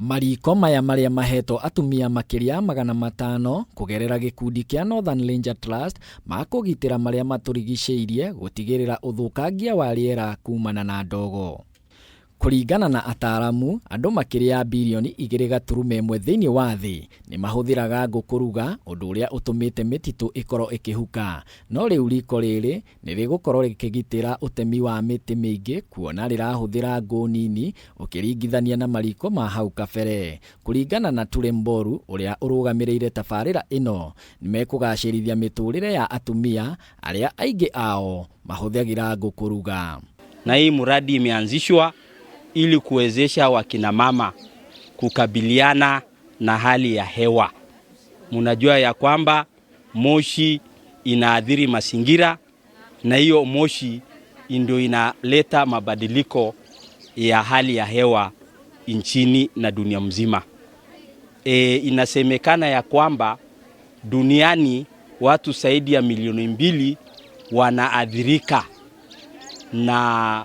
Mariko maya maria maheto atumia makiria 500 kugerera gikundi kia Northern Ranger Trust makugitira maria maturigiceirie gutigirira uthukangia wa riera kumana na ndogo. Kuringana na ataramu, andu makiria bilioni 2.1 thiini wa thi ni mahuthiraga ngukuruga undu uria utumite mititu ikoro ikihuka. No riu riko riri ni rigukorwo rikigitira utemi wa miti mingi kuona rirahuthira ngũ nini ukiringithania na mariko ma hau kabere. Kuringana na Tulemboru uria urugamirire tabarira ino, ni mekugacirithia miturire ya atumia aria aingi ao mahuthagira ngukuruga. Na hii muradi imeanzishwa ili kuwezesha wakina mama kukabiliana na hali ya hewa. Munajua ya kwamba moshi inaathiri mazingira, na hiyo moshi ndio inaleta mabadiliko ya hali ya hewa nchini na dunia mzima. Inasemekana ya kwamba duniani watu zaidi ya milioni 2 wanaathirika na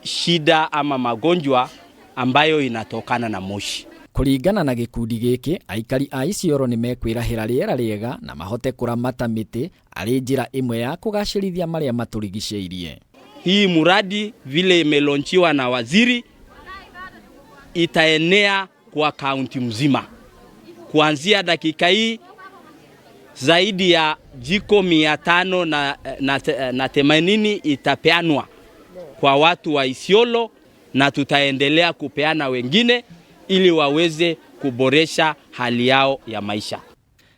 shida ama magonjwa ambayo inatokana na moshi. Kuringana na gikundi giki, aikari a Isiolo ni mekwirahira riera riega na mahote kuramata miti ari njira imwe ya kugacirithia maria maturigiceirie. Hii muradi vile imelonchiwa na waziri itaenea kwa kaunti mzima. Kuanzia dakika hii zaidi ya jiko 580 itapeanwa kwa watu wa Isiolo, na tutaendelea kupeana wengine ili waweze kuboresha hali yao ya maisha.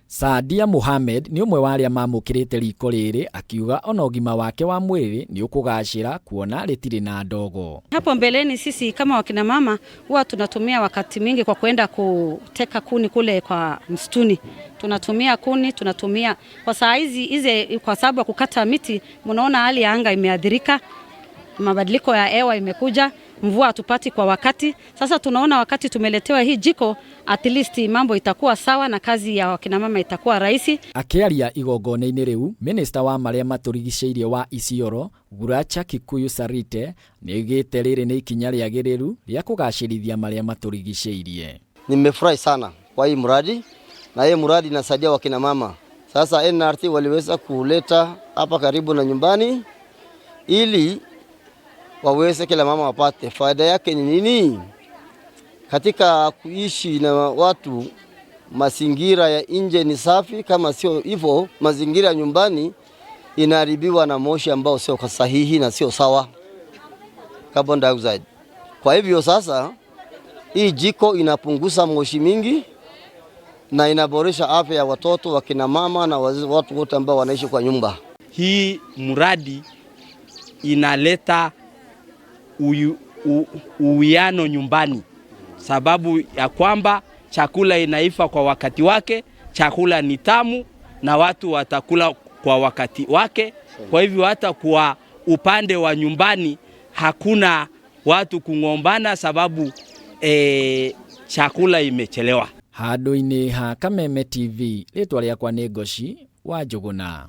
Sadia Mohamed ni umwe wa aria mamukirite riko riri, akiuga ona ugima wake wa mwiri ni ukugacira kuona ritiri na ndogo. Hapo mbeleni sisi kama wakina mama huwa tunatumia wakati mingi kwa kwenda kuteka kuni kule kwa msituni. Tunatumia kuni, tunatumia kwa saa hizi kwa sababu ya kukata miti, mnaona hali ya anga imeadhirika. Mabadiliko ya hewa imekuja, mvua hatupati kwa wakati. Sasa tunaona wakati tumeletewa hii jiko, at least mambo itakuwa sawa na kazi ya wakina mama itakuwa rahisi. Akiaria igongona-ini riu, Minister wa maria maturigiceirie wa Isiolo, Guracha Kikuyu Sarite, niugite riri ni ikinya riagiriru ria kugacirithia maria maturigiceirie. Nimefurahi sana kwa hii mradi, na hii mradi inasaidia wakina mama. Sasa NRT waliweza kuleta hapa karibu na nyumbani ili waweze kila mama wapate. Faida yake ni nini? Katika kuishi na watu, mazingira ya nje ni safi, kama sio hivyo mazingira ya nyumbani inaharibiwa na moshi ambao sio sahihi na sio sawa, carbon dioxide. Kwa hivyo sasa hii jiko inapunguza moshi mingi na inaboresha afya ya watoto, wakina mama na watu wote ambao wanaishi kwa nyumba. Hii mradi inaleta uwiano nyumbani, sababu ya kwamba chakula inaiva kwa wakati wake, chakula ni tamu na watu watakula kwa wakati wake. Kwa hivyo hata kwa upande wa nyumbani hakuna watu kungombana sababu chakula imechelewa. Handu-ini ha Kameme TV, ritwa riakwa ni Ngoci wa Njuguna.